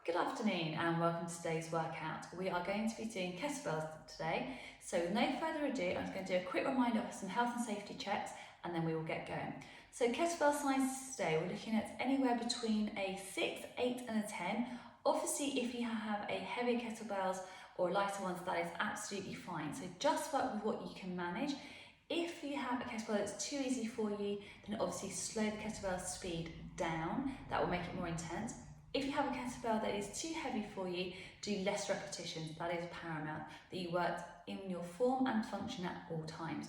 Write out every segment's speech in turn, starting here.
Good afternoon and welcome to today's workout. We are going to be doing kettlebells today. So with no further ado, I'm just going to do a quick reminder of some health and safety checks and then we will get going. So kettlebell sizes today, we're looking at anywhere between a 6, 8 and a 10. Obviously if you have a heavier kettlebells or lighter ones, that is absolutely fine. So just work with what you can manage. If you have a kettlebell that's too easy for you, then obviously slow the kettlebell speed down. That will make it more intense. If you have a kettlebell that is too heavy for you, do less repetitions. That is paramount, that you work in your form and function at all times.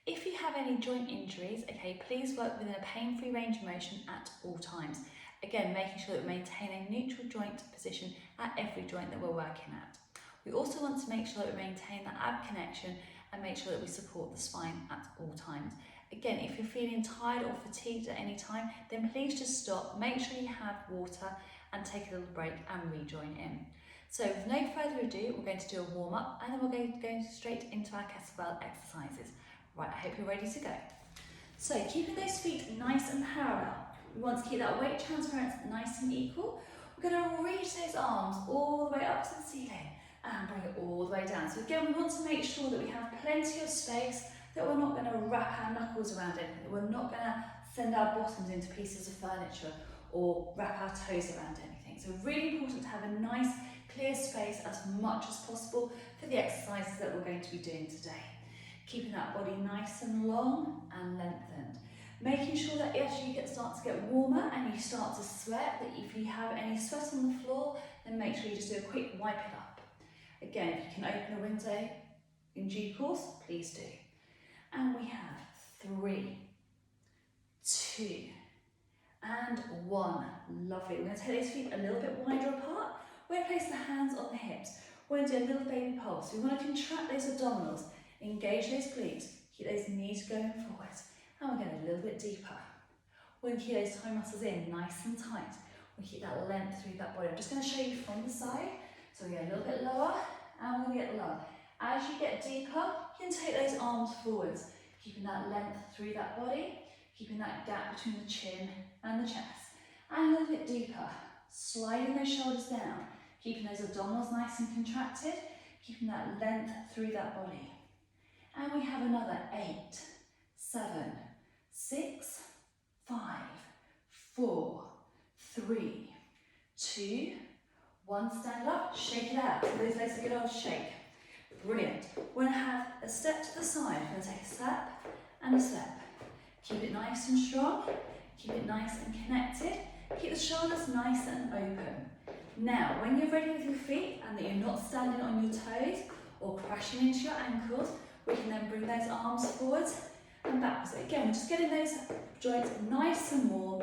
If you have any joint injuries, okay, please work within a pain-free range of motion at all times. Again, making sure that we maintain a neutral joint position at every joint that we're working at. We also want to make sure that we maintain that ab connection and make sure that we support the spine at all times. Again, if you're feeling tired or fatigued at any time, then please just stop, make sure you have water and take a little break and rejoin in. So with no further ado, we're going to do a warm up and then we're going to go straight into our kettlebell exercises. Right, I hope you're ready to go. So keeping those feet nice and parallel. We want to keep that weight transference nice and equal. We're going to reach those arms all the way up to the ceiling and bring it all the way down. So again, we want to make sure that we have plenty of space, that we're not going to wrap our knuckles around anything, that we're not going to send our bottoms into pieces of furniture or wrap our toes around anything. So really important to have a nice clear space as much as possible for the exercises that we're going to be doing today. Keeping that body nice and long and lengthened. Making sure that as you start to get warmer and you start to sweat, that if you have any sweat on the floor, then make sure you just do a quick wipe it up. Again, if you can open a window in due course, please do. And we have 3, 2, and 1. Lovely. We're going to take those feet a little bit wider apart. We're going to place the hands on the hips. We're going to do a little baby pulse. We want to contract those abdominals, engage those glutes, keep those knees going forwards. And we're going a little bit deeper. We're going to keep those toe muscles in nice and tight. We keep that length through that body. I'm just going to show you from the side. So we get a little bit lower and we're going to get lower. As you get deeper, you can take those arms forwards, keeping that length through that body, keeping that gap between the chin and the chest. And a little bit deeper, sliding those shoulders down, keeping those abdominals nice and contracted, keeping that length through that body. And we have another 8, 7, 6, 5, 4, 3, 2, 1. Stand up, shake it out. Give those legs a good old shake. Brilliant. We're going to have a step to the side. We're going to take a step and a step. Keep it nice and strong. Keep it nice and connected. Keep the shoulders nice and open. Now, when you're ready with your feet and that you're not standing on your toes or crashing into your ankles, we can then bring those arms forwards and backwards. So again, we're just getting those joints nice and warm,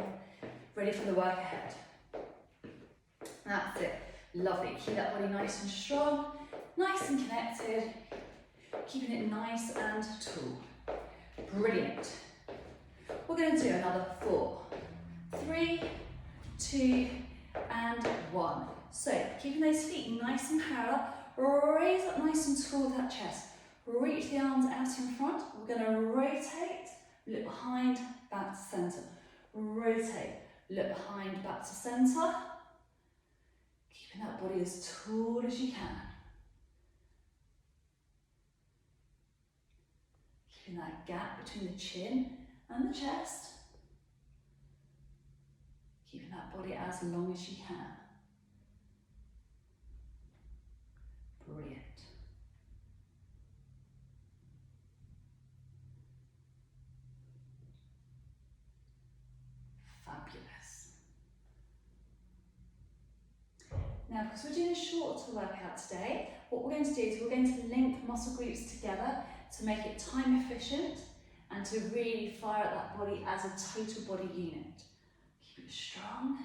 ready for the work ahead. That's it. Lovely. Keep that body nice and strong, nice and connected, keeping it nice and tall. Brilliant. We're going to do another 4, 3, 2, and 1. So, keeping those feet nice and parallel, raise up nice and tall with that chest. Reach the arms out in front. We're going to rotate, look behind, back to centre. Rotate, look behind, back to centre. Keeping that body as tall as you can. Keeping that gap between the chin and the chest. Keeping that body as long as you can. Brilliant. Fabulous. Now, because we're doing a shorter workout today, what we're going to do is we're going to link muscle groups together to make it time efficient and to really fire at that body as a total body unit. Keep it strong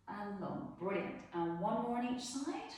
and long. Brilliant. And 1 more on each side.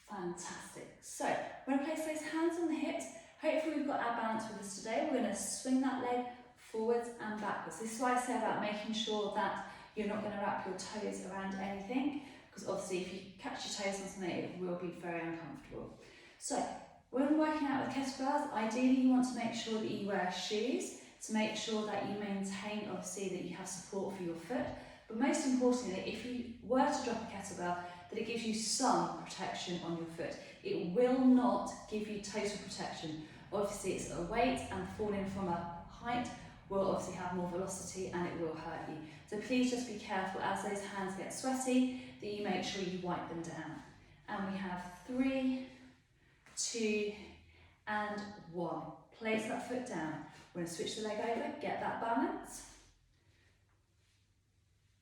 Fantastic. So, we're going to place those hands on the hips. Hopefully we've got our balance with us today. We're going to swing that leg forwards and backwards. This is why I say about making sure that you're not going to wrap your toes around anything, because obviously if you catch your toes on something, it will be very uncomfortable. So, when working out with kettlebells, ideally you want to make sure that you wear shoes to make sure that you maintain, obviously, that you have support for your foot, But most importantly, if you were to drop a kettlebell, that it gives you some protection on your foot. It will not give you total protection. Obviously it's a weight, and falling from a height will obviously have more velocity and it will hurt you. So please just be careful as those hands get sweaty that you make sure you wipe them down. And we have 3, 2 and 1. Place that foot down. We're going to switch the leg over, get that balance.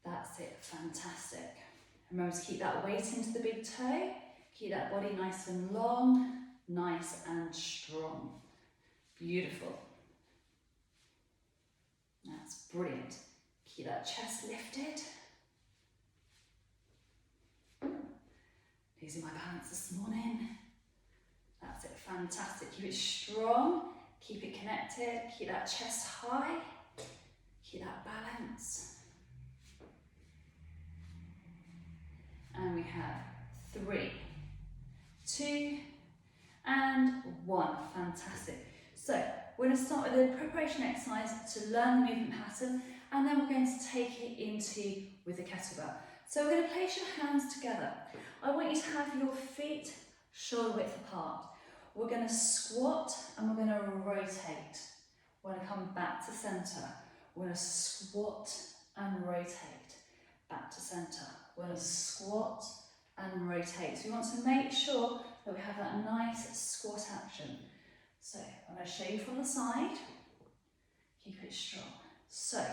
That's it, fantastic. Remember to keep that weight into the big toe. Keep that body nice and long, nice and strong. Beautiful. That's brilliant. Keep that chest lifted. Losing my balance this morning. That's it, fantastic. Keep it strong, keep it connected, keep that chest high, keep that balance. And we have 3, 2 and 1, fantastic. So we're going to start with a preparation exercise to learn the movement pattern, and then we're going to take it into with the kettlebell. So we're going to place your hands together. I want you to have your feet shoulder width apart. We're going to squat and we're going to rotate. We're going to come back to centre. We're going to squat and rotate. Back to centre. We're going to squat and rotate. So we want to make sure that we have that nice squat action. So I'm going to show you from the side. Keep it strong. So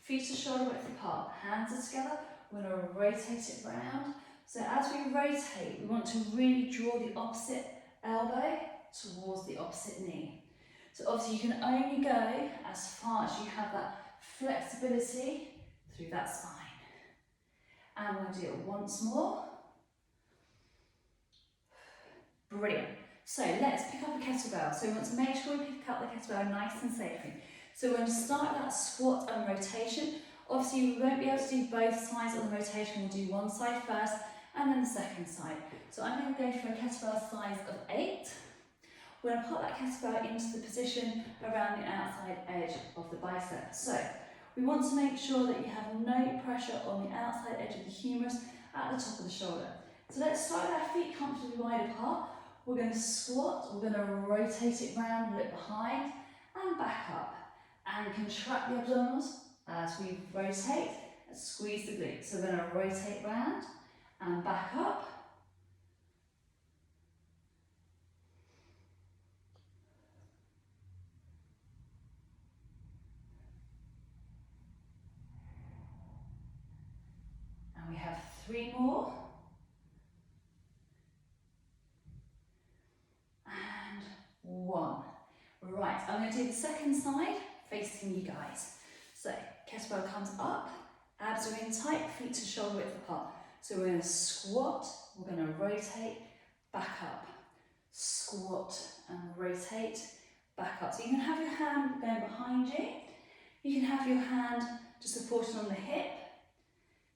feet are shoulder width apart. Hands are together. We're going to rotate it round. So as we rotate, we want to really draw the opposite elbow towards the opposite knee. So obviously you can only go as far as you have that flexibility through that spine. And we'll do it once more. Brilliant. So let's pick up a kettlebell. So we want to make sure we pick up the kettlebell nice and safely. So we're going to start that squat and rotation. Obviously we won't be able to do both sides of the rotation. We'll do one side first and then the second side. So I'm going to go for a kettlebell size of 8. We're going to put that kettlebell into the position around the outside edge of the bicep. So we want to make sure that you have no pressure on the outside edge of the humerus at the top of the shoulder. So let's start with our feet comfortably wide apart. We're going to squat, we're going to rotate it round, look behind and back up. And contract the abdominals as we rotate and squeeze the glutes. So we're going to rotate round and back up. And we have 3 more. And 1. Right, I'm going to do the second side facing you guys. So kettlebell comes up, abs are in tight, feet to shoulder width apart. So we're going to squat, we're going to rotate, back up. Squat and rotate, back up. So you can have your hand going behind you. You can have your hand just supported on the hip,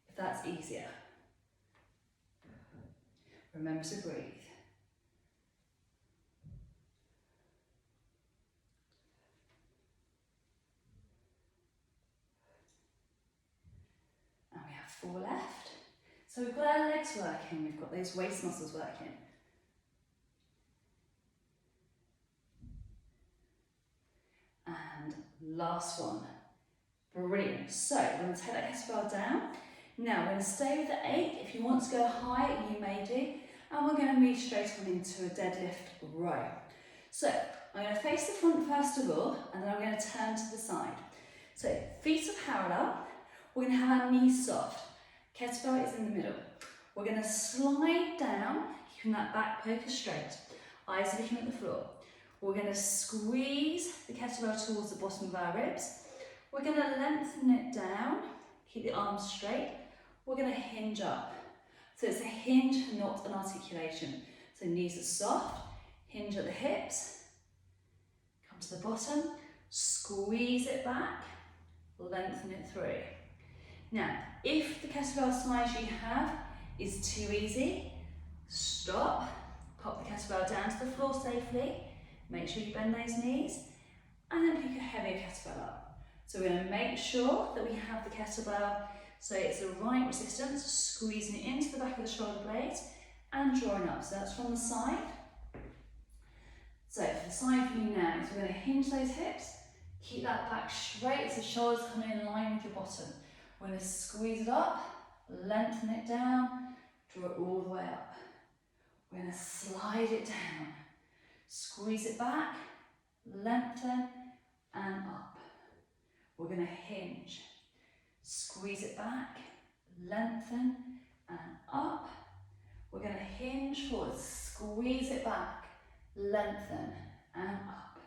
if that's easier. Remember to breathe. And we have 4 left. So we've got our legs working, we've got those waist muscles working. And last one. Brilliant. So we're going to take that kettlebell down. Now we're going to stay with the 8. If you want to go higher, you may do. And we're going to move straight on into a deadlift row. So I'm going to face the front first of all, and then I'm going to turn to the side. So feet are parallel. We're going to have our knees soft. Kettlebell is in the middle. We're going to slide down, keeping that back poker straight. Eyes are looking at the floor. We're going to squeeze the kettlebell towards the bottom of our ribs. We're going to lengthen it down, keep the arms straight. We're going to hinge up. So it's a hinge, not an articulation. So knees are soft, hinge at the hips, come to the bottom, squeeze it back, lengthen it through. Now, if the kettlebell size you have is too easy, stop, pop the kettlebell down to the floor safely, make sure you bend those knees, and then pick a heavier kettlebell up. So we're going to make sure that we have the kettlebell So it's a right resistance, squeezing it into the back of the shoulder blade and drawing up. So that's from the side. So for the side view now, is we're going to hinge those hips, keep that back straight as the shoulders come in line with your bottom. We're going to squeeze it up, lengthen it down, draw it all the way up. We're going to slide it down, squeeze it back, lengthen and up. We're going to hinge, squeeze it back, lengthen and up. We're going to hinge forward, squeeze it back, lengthen and up.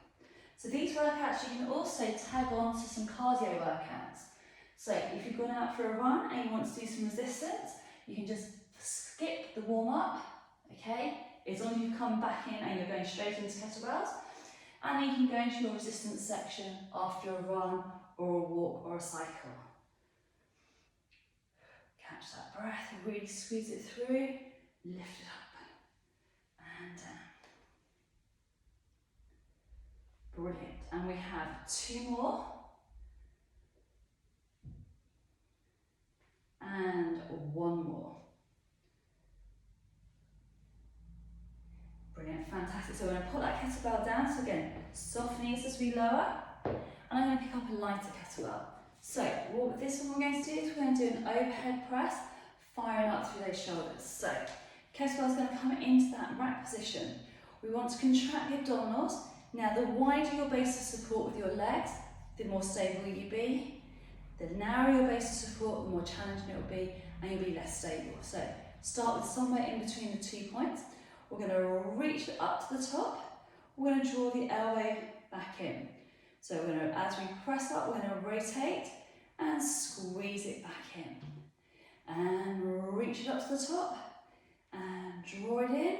So these workouts you can also tag on to some cardio workouts. So if you've gone out for a run and you want to do some resistance, you can just skip the warm up, okay? As long as you come back in and you're going straight into kettlebells, and then you can go into your resistance section after a run or a walk or a cycle. Catch that breath, really squeeze it through, lift it up and down. Brilliant. And we have 2 more. And 1 more. Brilliant, fantastic. So we're going to put that kettlebell down. So again, soft knees as we lower. And I'm going to pick up a lighter kettlebell. So this one we're going to do is we're going to do an overhead press, firing up through those shoulders. So kettlebell's going to come into that rack position. We want to contract the abdominals. Now the wider your base of support with your legs, the more stable you'll be. The narrower your base of support, the more challenging it will be, and you'll be less stable. So start with somewhere in between the 2 points. We're going to reach up to the top. We're going to draw the elbow back in. So we're going to, as we press up, we're going to rotate and squeeze it back in. And reach it up to the top and draw it in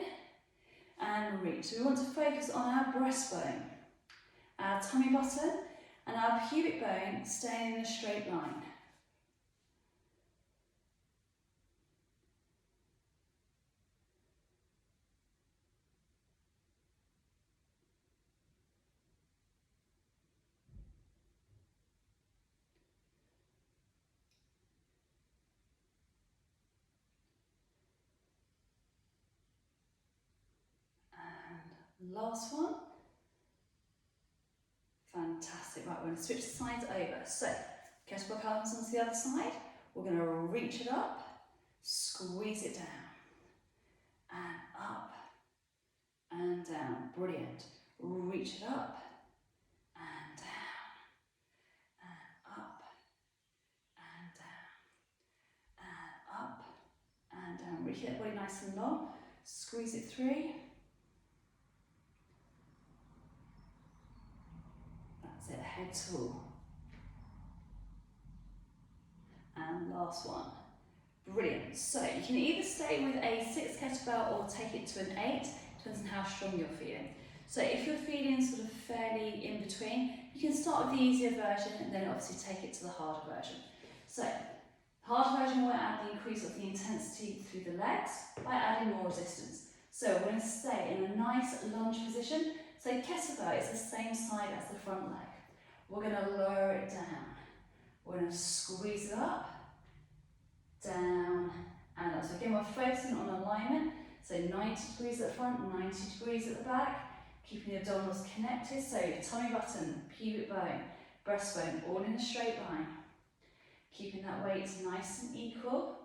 and reach. So we want to focus on our breastbone, our tummy button, and our pubic bone staying in a straight line. And last one. Fantastic. Right, we're going to switch the sides over. So, kettlebell comes onto the other side. We're going to reach it up, squeeze it down, and up, and down. Brilliant. Reach it up, and down, and up, and down, and up, and down. Reach that body nice and long. Squeeze it through. That's it, head tall. And last one. Brilliant. So you can either stay with a 6 kettlebell or take it to an 8, depends on how strong you're feeling. So if you're feeling sort of fairly in between, you can start with the easier version and then obviously take it to the harder version. So the harder version will add the increase of the intensity through the legs by adding more resistance. So we're going to stay in a nice lunge position. So kettlebell is the same side as the front leg. We're going to lower it down. We're going to squeeze it up, down and up. So again, we're focusing on alignment. So 90 degrees at the front, 90 degrees at the back. Keeping the abdominals connected. So your tummy button, pubic bone, breastbone, all in a straight line. Keeping that weight nice and equal.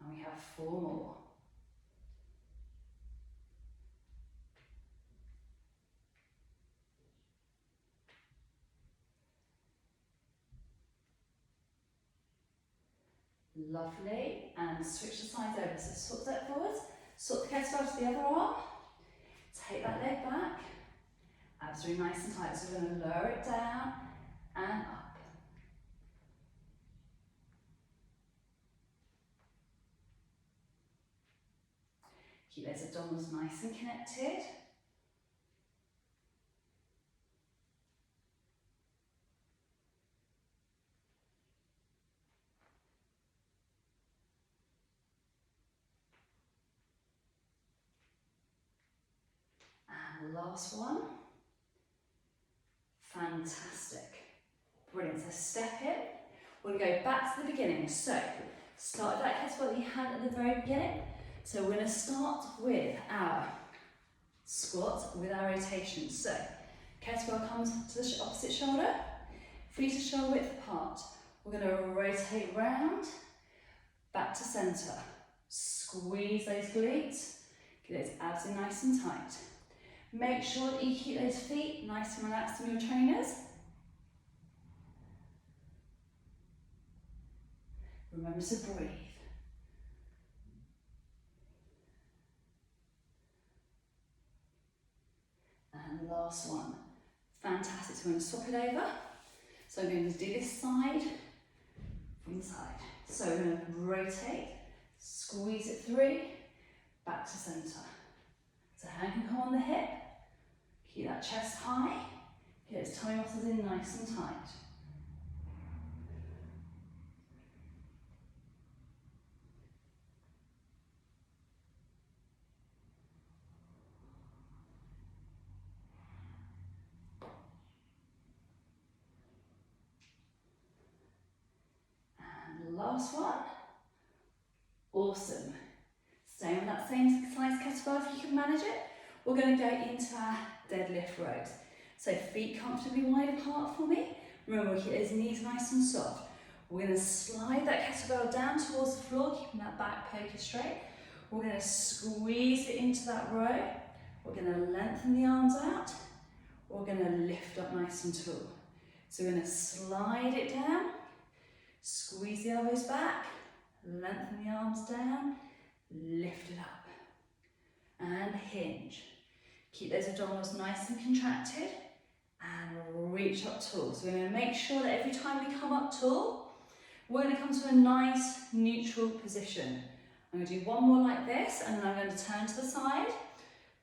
And we have 4 more. Lovely, and switch the sides over. So sort of step forwards, sort the kettlebell to the other arm, take that leg back, abs really nice and tight. So we're going to lower it down and up. Keep those abdominals nice and connected. And last one. Fantastic. Brilliant. So step in. We're going to go back to the beginning. So start with that kettlebell you had at the very beginning. So we're going to start with our squat with our rotation. So kettlebell comes to the opposite shoulder, feet are shoulder width apart. We're going to rotate round, back to centre. Squeeze those glutes, get those abs in nice and tight. Make sure that you keep those feet nice and relaxed in your trainers. Remember to breathe. And last one. Fantastic. So we're going to swap it over. So I'm going to do this side, from the side. So we're going to rotate, squeeze it through, back to centre. So hand can come on the hip. Keep that chest high. Get those tummy muscles in nice and tight. Last one. Awesome. Staying with that same size kettlebell if you can manage it. We're going to go into our deadlift rows. So feet comfortably wide apart for me. Remember, keep those knees nice and soft. We're going to slide that kettlebell down towards the floor, keeping that back poker straight. We're going to squeeze it into that row. We're going to lengthen the arms out. We're going to lift up nice and tall. So we're going to slide it down. Squeeze the elbows back, lengthen the arms down, lift it up, and hinge. Keep those abdominals nice and contracted, and reach up tall. So we're going to make sure that every time we come up tall, we're going to come to a nice neutral position. I'm going to do one more like this, and then I'm going to turn to the side,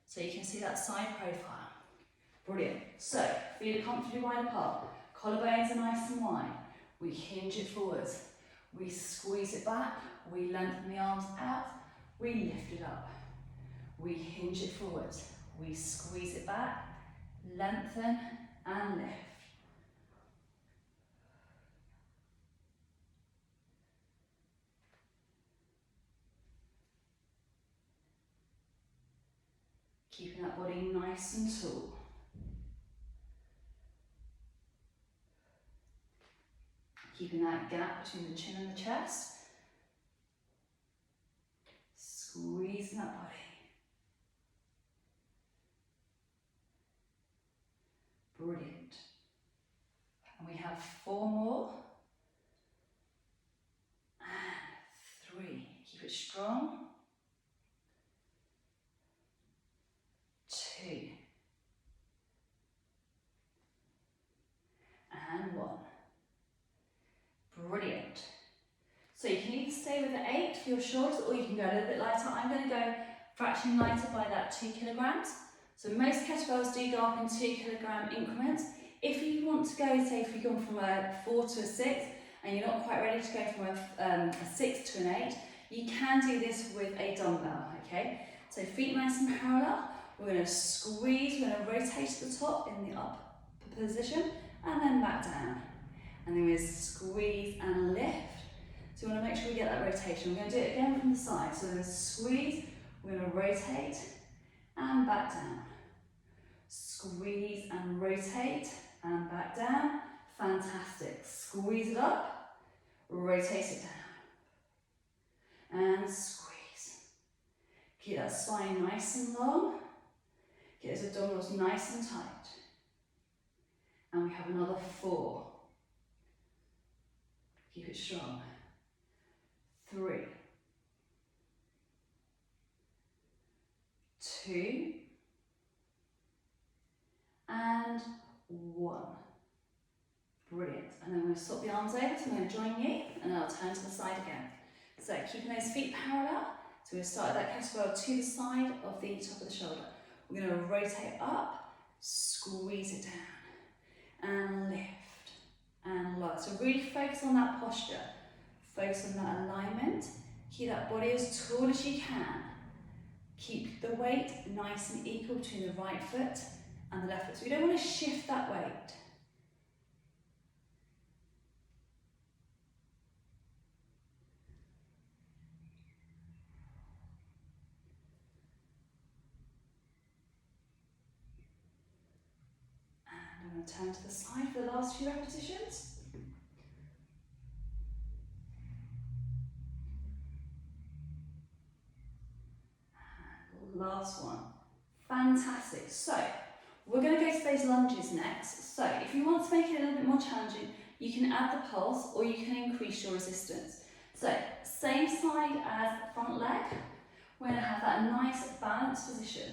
so you can see that side profile. Brilliant. So, feet are comfortably wide apart, collarbones are nice and wide. We hinge it forwards, we squeeze it back, we lengthen the arms out, we lift it up. We hinge it forwards, we squeeze it back, lengthen and lift. Keeping that body nice and tall. Keeping that gap between the chin and the chest. Squeezing that body. Brilliant. And we have 4 more. And 3. Keep it strong. 2. And 1. Brilliant. So you can either stay with the 8 for your shoulders, or you can go a little bit lighter. I'm going to go fractionally lighter by that 2 kilograms. So most kettlebells do go up in 2 kilogram increments. If you want to go, say if you've gone from a 4 to a 6, and you're not quite ready to go from a 6 to an 8, you can do this with a dumbbell, okay? So feet nice and parallel. We're going to squeeze, we're going to rotate to the top in the up position, and then back down. And then we're going to squeeze and lift. So we want to make sure we get that rotation. We're going to do it again from the side. So we're going to squeeze, we're going to rotate, and back down. Squeeze and rotate, and back down. Fantastic. Squeeze it up, rotate it down. And squeeze. Keep that spine nice and long. Get those abdominals nice and tight. And we have another 4. Keep it strong. 3. 2. And 1. Brilliant. And then we're going to swap the arms over, so I'm going to join you, and then I'll turn to the side again. So keeping those feet parallel. So we're going to start with that kettlebell to the side of the top of the shoulder. We're going to rotate up, squeeze it down, and lift, and lower. So really focus on that posture. Focus on that alignment. Keep that body as tall as you can. Keep the weight nice and equal between the right foot and the left foot. So we don't want to shift that weight. And I'm going to turn to the side for the last few repetitions. Last one. Fantastic. So we're going to go to those lunges next. So if you want to make it a little bit more challenging, you can add the pulse or you can increase your resistance. So same side as the front leg. We're going to have that nice balanced position.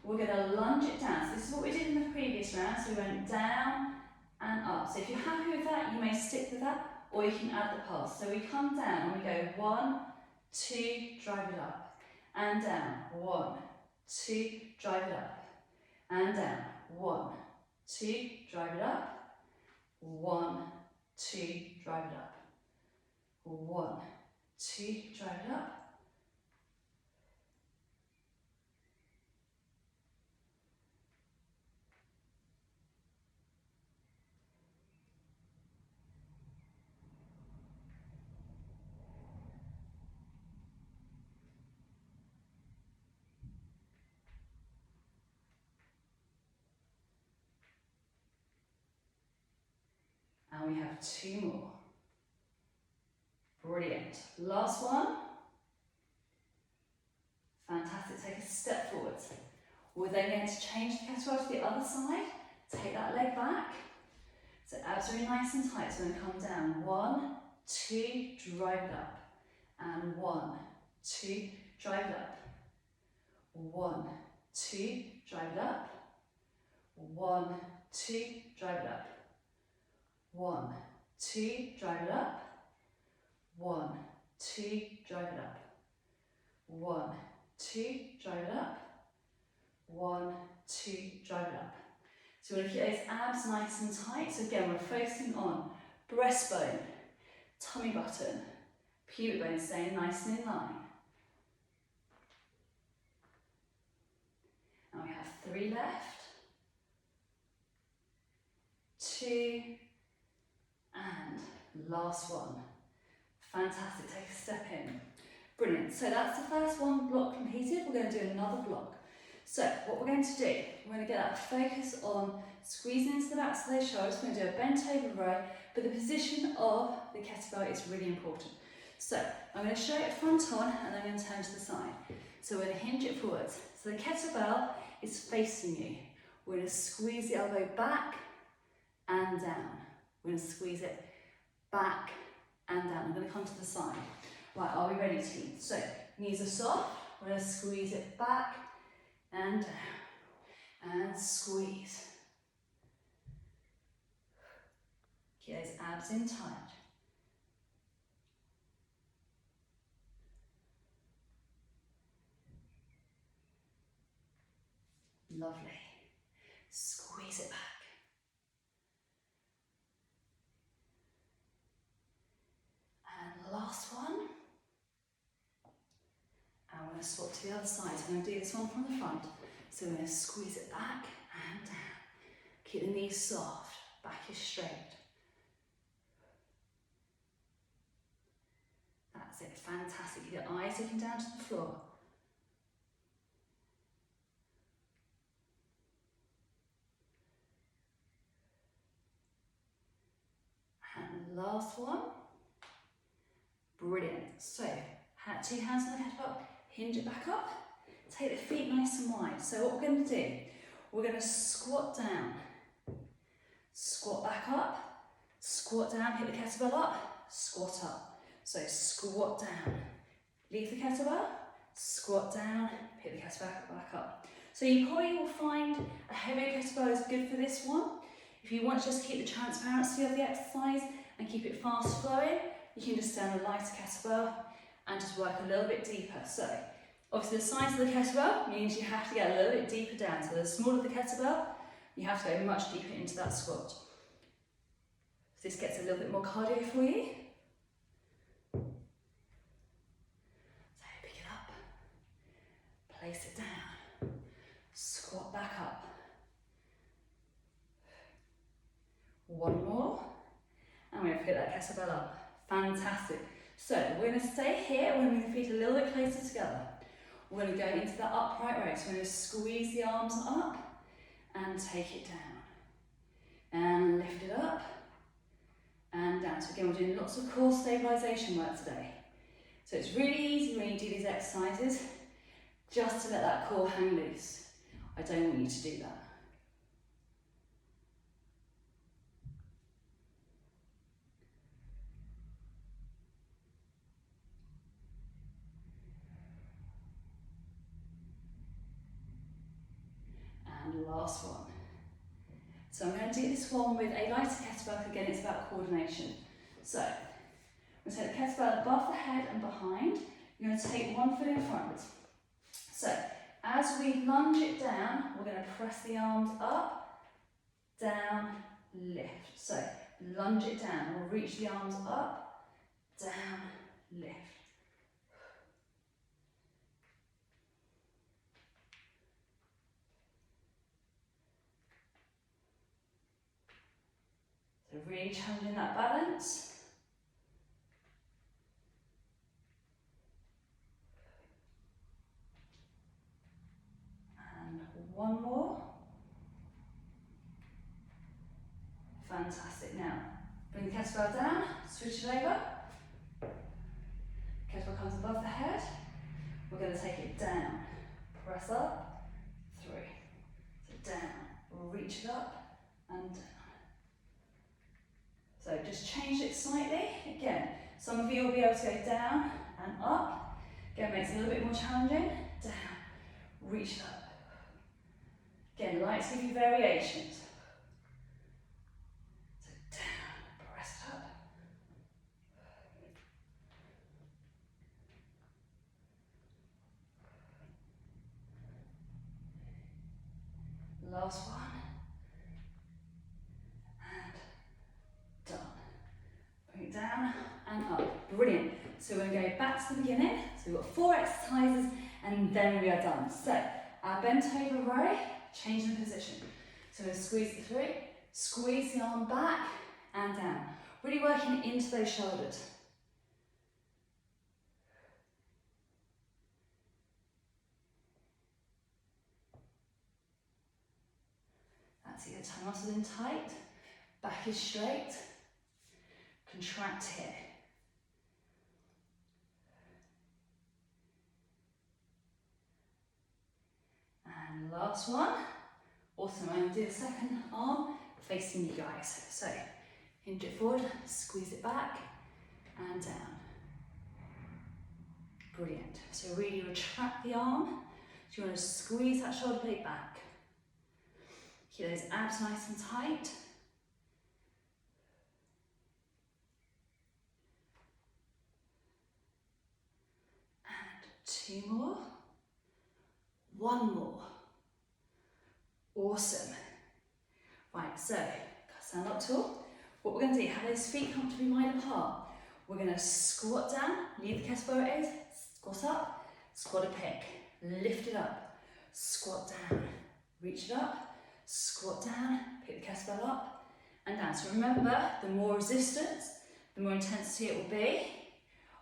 We're going to lunge it down. So this is what we did in the previous round. So we went down and up. So if you're happy with that, you may stick with that, or you can add the pulse. So we come down and we go 1, 2, drive it up and down. 1, 2, drive it up and down. 1, 2, drive it up. 1, 2, drive it up. 1, 2, drive it up. And we have 2 more. Brilliant. Last one. Fantastic. Take a step forwards. We're then going to change the kettlebell to the other side. Take that leg back. So abs are really nice and tight. So we're going to come down. 1, 2, drive it up. And 1, 2, drive it up. 1, 2, drive it up. 1, 2, drive it up. 1, 2, drive it up. 1, 2, drive it up. 1, 2, drive it up. 1, 2, drive it up. So we're going to keep those abs nice and tight. So again, we're focusing on breastbone, tummy button, pubic bone staying nice and in line. And we have 3 left. 2, and last one. Fantastic, take a step in. Brilliant, so that's the first one block completed. We're going to do another block. So what we're going to do, we're going to get that focus on squeezing into the backs of those shoulders. We're going to do a bent over row, but the position of the kettlebell is really important. So I'm going to show it front on and then I'm going to turn to the side. So we're going to hinge it forwards. So the kettlebell is facing you. We're going to squeeze the elbow back and down. We're going to squeeze it back and down. I'm going to come to the side. Right, are we ready, team? So knees are soft. We're going to squeeze it back and down and squeeze. Keep those abs in tight. Lovely. Squeeze it back. And last one. And we're going to swap to the other side. So I'm going to do this one from the front. So we're going to squeeze it back and down. Keep the knees soft, back is straight. That's it, fantastic. Keep your eyes looking down to the floor. And last one. Brilliant. So, 2 hands on the kettlebell, hinge it back up. Take the feet nice and wide. So what we're going to do, we're going to squat down, squat back up, squat down, pick the kettlebell up, squat up. So squat down, leave the kettlebell, squat down, pick the kettlebell back up. So you probably will find a heavier kettlebell is good for this one. If you want to just keep the transparency of the exercise and keep it fast flowing, you can just stay on a lighter kettlebell and just work a little bit deeper. So obviously the size of the kettlebell means you have to get a little bit deeper down. So the smaller the kettlebell, you have to go much deeper into that squat. So this gets a little bit more cardio for you. So pick it up, place it down, squat back up. One more, and we're going to pick that kettlebell up. Fantastic. So we're going to stay here, we're going to bring the feet a little bit closer together. We're going to go into that upright row, so we're going to squeeze the arms up and take it down. And lift it up and down. So again, we're doing lots of core stabilisation work today. So it's really easy when you do these exercises just to let that core hang loose. I don't want you to do that. And last one. So I'm going to do this one with a lighter kettlebell. Again, it's about coordination. So I'm going to take the kettlebell above the head and behind. You're going to take one foot in front. So as we lunge it down, we're going to press the arms up, down, lift. So lunge it down. We'll reach the arms up, down, lift. So really challenging that balance. And one more. Fantastic. Now, bring the kettlebell down, switch it over. Kettlebell comes above the head. We're going to take it down. Press up, 3. So down, reach it up and down. So just change it slightly. Again, some of you will be able to go down and up. Again, makes it a little bit more challenging. Down, reach it up. Again, lights give you variations. So down, press it up. Last one. And done. Bring it down and up. Brilliant. So we're going to go back to the beginning. So we've got 4 exercises and then we are done. So our bent over row, change the position. So we're going to squeeze the 3, squeeze the arm back and down. Really working into those shoulders. That's it, your tongue muscles in tight, back is straight, contract here. And last one. Awesome, I'm going to do the second arm facing you guys. So, hinge it forward, squeeze it back and down. Brilliant. So really retract the arm. So you want to squeeze that shoulder blade back. Keep those abs nice and tight. And 2 more. 1 more. Awesome. Right, so stand up tall. What we're going to do, have those feet comfortably wide apart. We're going to squat down, leave the kettlebell where it is, squat up, squat a pick, lift it up, squat down, reach it up, squat down, pick the kettlebell up and down. So remember, the more resistance, the more intensity it will be.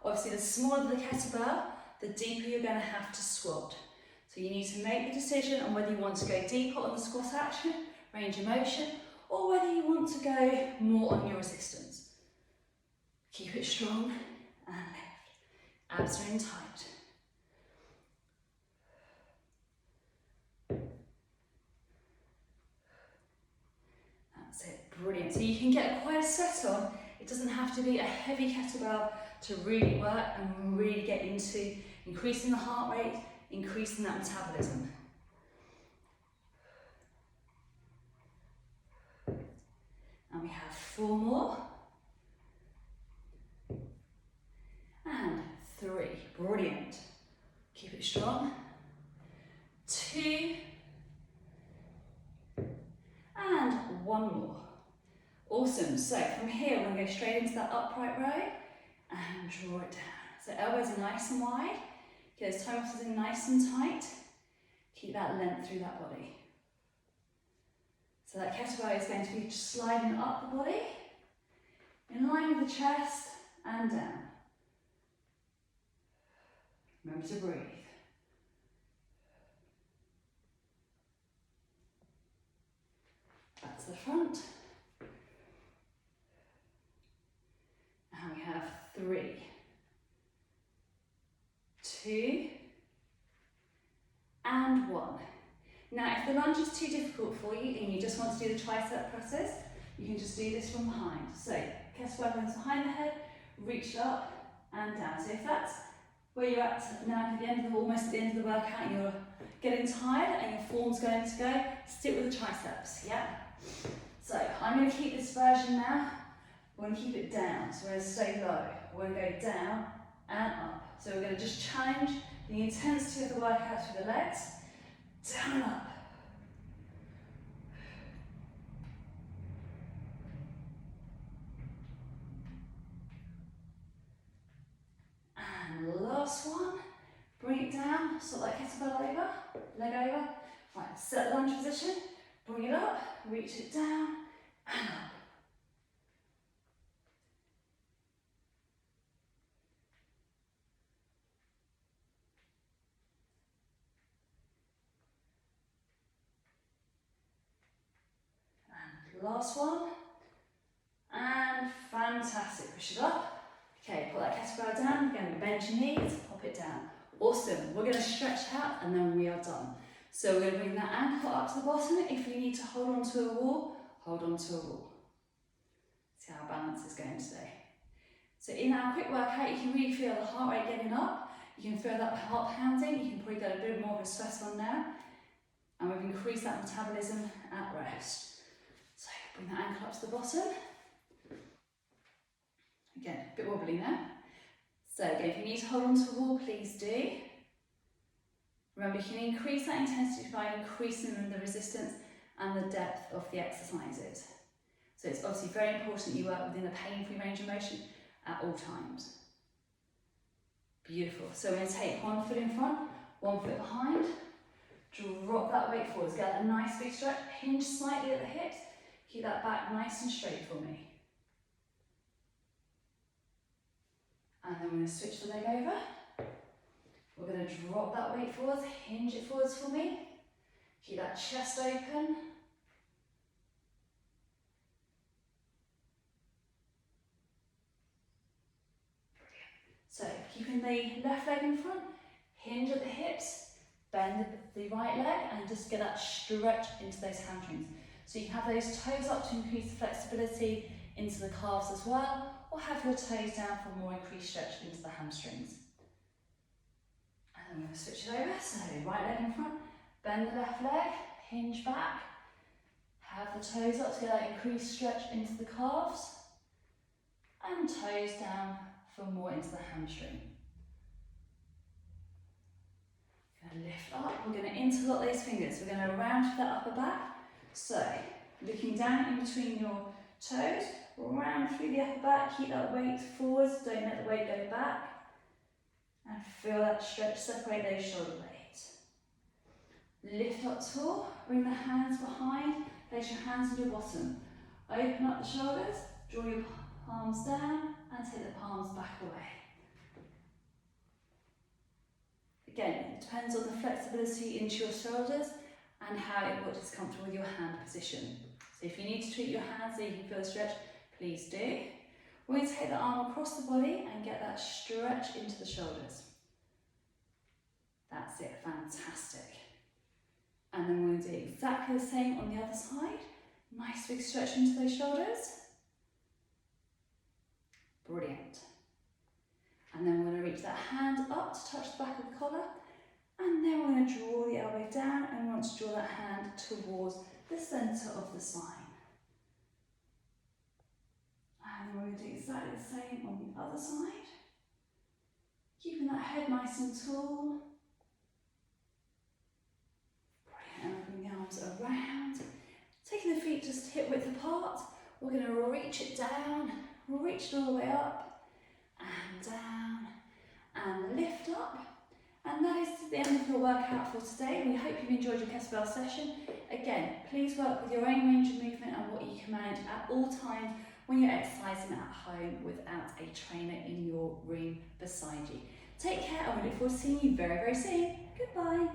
Obviously, the smaller the kettlebell, the deeper you're going to have to squat. So you need to make the decision on whether you want to go deeper on the squat action, range of motion, or whether you want to go more on your resistance. Keep it strong and lift. Abs are in tight. That's it, brilliant. So you can get quite a sweat on. It doesn't have to be a heavy kettlebell to really work and really get into increasing the heart rate, increasing that metabolism. And we have 4 more. And 3, brilliant. Keep it strong. 2. And 1 more. Awesome, so from here we're going to go straight into that upright row and draw it down. So elbows are nice and wide. Get those toe muscles in nice and tight. Keep that length through that body. So that kettlebell is going to be just sliding up the body, in line with the chest and down. Remember to breathe. Back to the front. And we have 3, 2, and 1. Now, if the lunge is too difficult for you and you just want to do the tricep presses, you can just do this from behind. So, kettlebell goes behind the head, reach up and down. So if that's where you're at now at the end of almost at the end of the workout and you're getting tired and your form's going to go, stick with the triceps, yeah? So I'm going to keep this version now. We're going to keep it down, so we're going to stay low. We're going to go down and up. So we're going to just challenge the intensity of the workout through the legs, down and up. And last one, bring it down, sort that kettlebell over, leg over. Right, set lunge position, bring it up, reach it down and up. And last one, and fantastic, push it up. Okay, put that kettlebell down, again bend your knees, pop it down. Awesome, we're going to stretch out and then we are done. So we're going to bring that ankle up to the bottom. If you need to hold on to a wall, hold on to a wall. See how our balance is going today. So in our quick workout, you can really feel the heart rate getting up. You can feel that heart pounding. You can probably get a bit more of a stress on now. And we've increased that metabolism at rest. So bring that ankle up to the bottom. Again, a bit wobbly now. So again, if you need to hold on to a wall, please do. Remember, you can increase that intensity by increasing the resistance and the depth of the exercises. So it's obviously very important you work within a pain-free range of motion at all times. Beautiful. So we're going to take one foot in front, one foot behind. Drop that weight forwards. Get a nice big stretch. Hinge slightly at the hips. Keep that back nice and straight for me. And then we're going to switch the leg over. We're going to drop that weight forwards, hinge it forwards for me. Keep that chest open. So keeping the left leg in front, hinge at the hips, bend the right leg and just get that stretch into those hamstrings. So you have those toes up to increase the flexibility into the calves as well, or have your toes down for more increased stretch into the hamstrings. And then we're going to switch it over, so right leg in front, bend the left leg, hinge back, have the toes up to get that increased stretch into the calves, and toes down for more into the hamstring. Going to lift up, we're going to interlock those fingers, we're going to round through that upper back, so looking down in between your toes, round through the upper back, keep that weight forwards, don't let the weight go back, and feel that stretch, separate those shoulder blades. Lift up tall, bring the hands behind, place your hands on your bottom. Open up the shoulders, draw your palms down, and take the palms back away. Again, it depends on the flexibility into your shoulders and what is comfortable with your hand position. So if you need to treat your hands so you can feel the stretch, please do. We're going to take the arm across the body and get that stretch into the shoulders. That's it, fantastic. And then we're going to do exactly the same on the other side. Nice big stretch into those shoulders. Brilliant. And then we're going to reach that hand up to touch the back of the collar. And then we're going to draw the elbow down and we want to draw that hand towards the centre of the spine. And then we're going to do exactly the same on the other side. Keeping that head nice and tall. Brilliant. And bring the arms around. Taking the feet just hip width apart. We're going to reach it down, reach it all the way up and down and lift up And that is the end of your workout for today. We hope you've enjoyed your kettlebell session. Again, please work with your own range of movement and what you can manage at all times when you're exercising at home without a trainer in your room beside you. Take care, and we look forward to seeing you very, very soon. Goodbye.